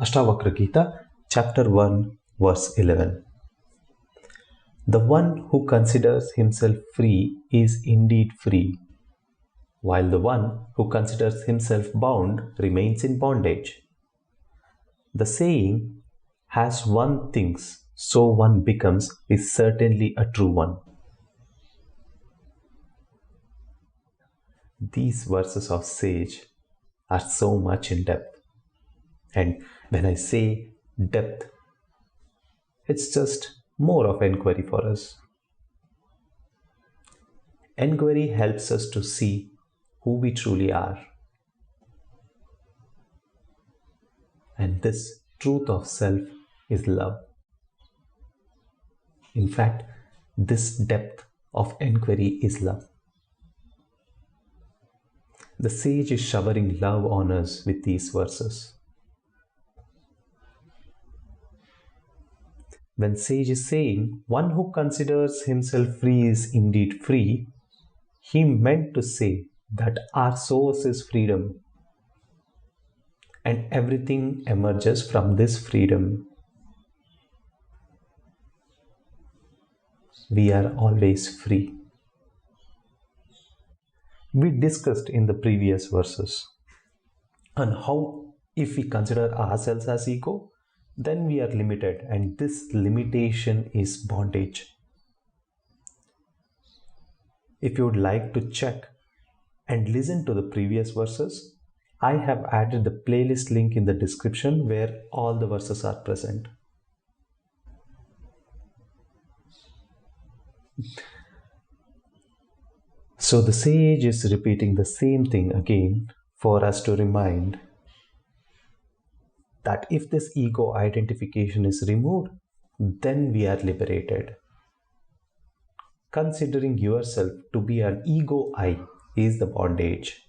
Ashtavakra Gita, chapter 1, verse 11. The one who considers himself free is indeed free, while the one who considers himself bound remains in bondage. The saying, "as one thinks, so one becomes," is certainly a true one. These verses of sage are so much in depth. And when I say depth, it's just more of enquiry for us. Enquiry helps us to see who we truly are. And this truth of self is love. In fact, this depth of enquiry is love. The sage is showering love on us with these verses. When sage is saying, "one who considers himself free is indeed free," he meant to say that our source is freedom, and everything emerges from this freedom. We are always free. We discussed in the previous verses on how if we consider ourselves as ego, then we are limited, and this limitation is bondage. If you would like to check and listen to the previous verses, I have added the playlist link in the description where all the verses are present. So the sage is repeating the same thing again for us to remind that if this ego identification is removed, then we are liberated. Considering yourself to be an ego I is the bondage.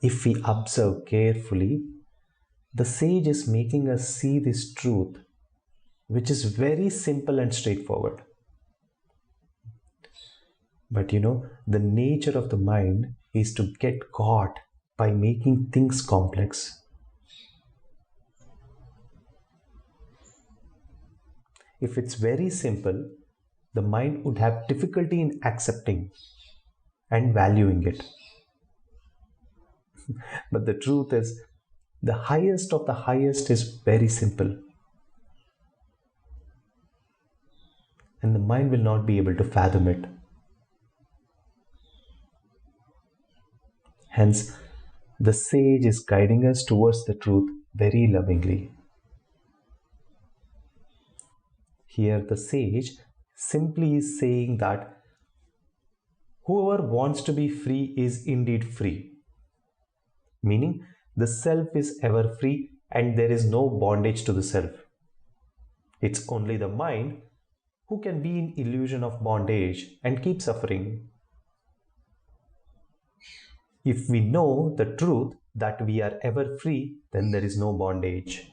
If we observe carefully, the sage is making us see this truth, which is very simple and straightforward. But the nature of the mind is to get caught by making things complex. If it's very simple, the mind would have difficulty in accepting and valuing it. But the truth is, the highest of the highest is very simple. And the mind will not be able to fathom it. Hence, the sage is guiding us towards the truth very lovingly. Here, the sage simply is saying that whoever wants to be free is indeed free. Meaning, the self is ever free and there is no bondage to the self. It's only the mind who can be in illusion of bondage and keep suffering. If we know the truth that we are ever free, then there is no bondage.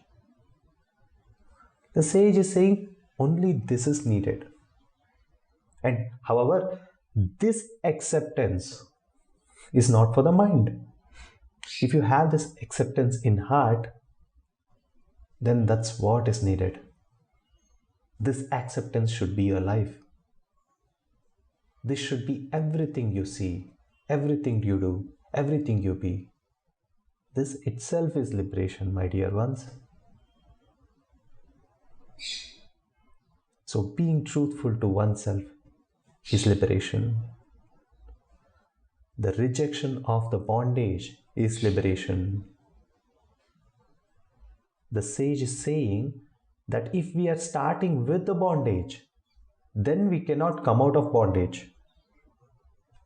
The sage is saying only this is needed. And however, this acceptance is not for the mind. If you have this acceptance in heart, then that's what is needed. This acceptance should be your life. This should be everything you see, everything you do, everything you be. This itself is liberation, my dear ones. So being truthful to oneself is liberation. The rejection of the bondage is liberation. The sage is saying that if we are starting with the bondage, then we cannot come out of bondage.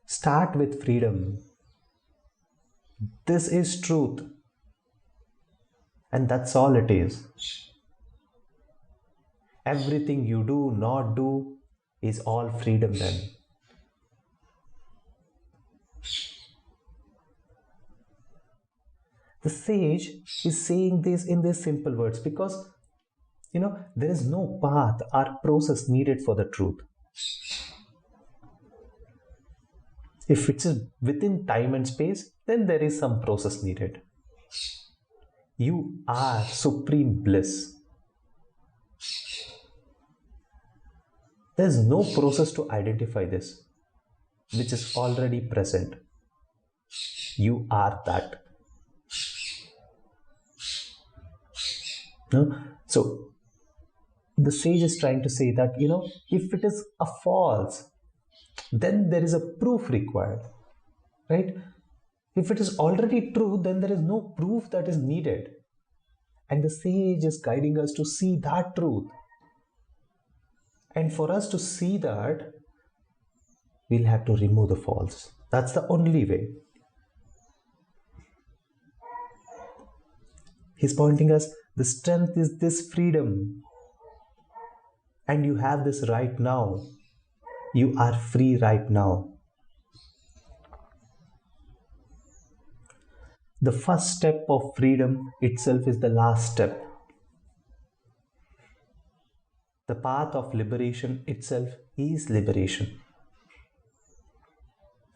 Start with freedom. This is truth. And that's all it is. Everything you do, not do, is all freedom then. The sage is saying this in these simple words because, there is no path or process needed for the truth. If it's within time and space, then there is some process needed. You are supreme bliss. There's no process to identify this, which is already present. You are that. No? So the sage is trying to say that, if it is a false, then there is a proof required, right? If it is already true, then there is no proof that is needed. And the sage is guiding us to see that truth. And for us to see that, we'll have to remove the false. That's the only way. He's pointing us, the strength is this freedom. And you have this right now. You are free right now. The first step of freedom itself is the last step. The path of liberation itself is liberation.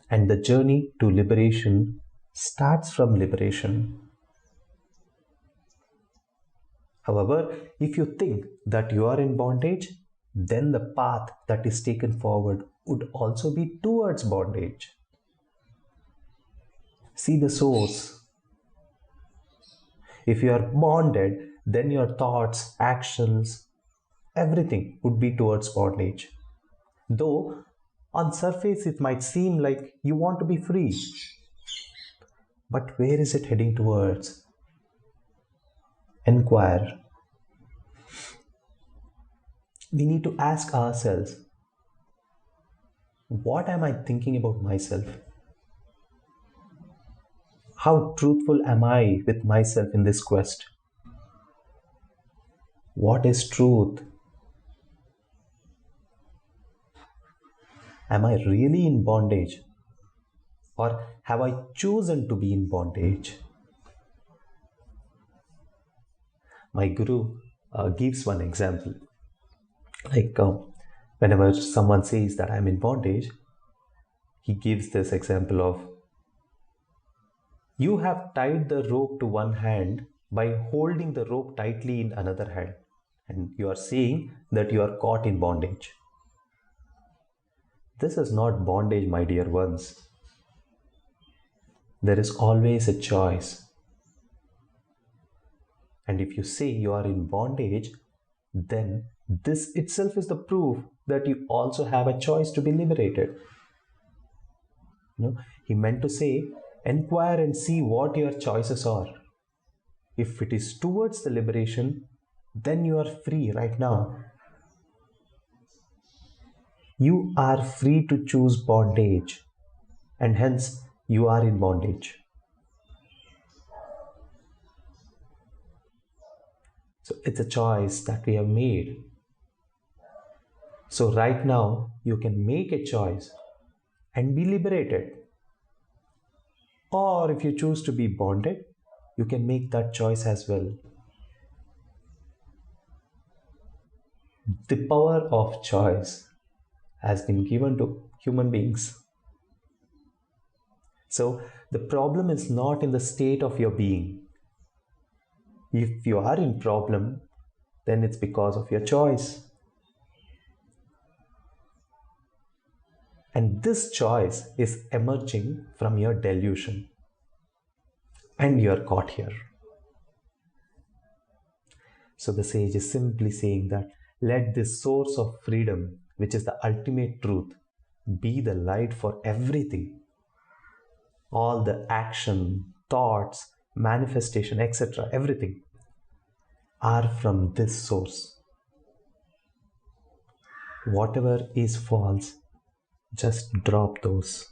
And the journey to liberation starts from liberation. However, if you think that you are in bondage, then the path that is taken forward would also be towards bondage. See the source. If you are bonded, then your thoughts, actions, everything would be towards bondage. Though on surface it might seem like you want to be free. But where is it heading towards? Inquire. We need to ask ourselves, what am I thinking about myself? How truthful am I with myself in this quest? What is truth? Am I really in bondage? Or have I chosen to be in bondage? My guru gives one example. Like whenever someone says that I'm in bondage, he gives this example of, you have tied the rope to one hand by holding the rope tightly in another hand, and you are saying that you are caught in bondage. This is not bondage, my dear ones. There is always a choice. And if you say you are in bondage, then this itself is the proof that you also have a choice to be liberated. He meant to say, inquire and see what your choices are. If it is towards the liberation, then you are free right now. You are free to choose bondage, and hence you are in bondage. So it's a choice that we have made. So right now you can make a choice and be liberated. Or if you choose to be bonded, you can make that choice as well. The power of choice has been given to human beings. So the problem is not in the state of your being. If you are in problem, then it's because of your choice. And this choice is emerging from your delusion. And you are caught here. So the sage is simply saying that let this source of freedom, which is the ultimate truth, be the light for everything. All the action, thoughts, manifestation, etc., everything are from this source. Whatever is false, just drop those.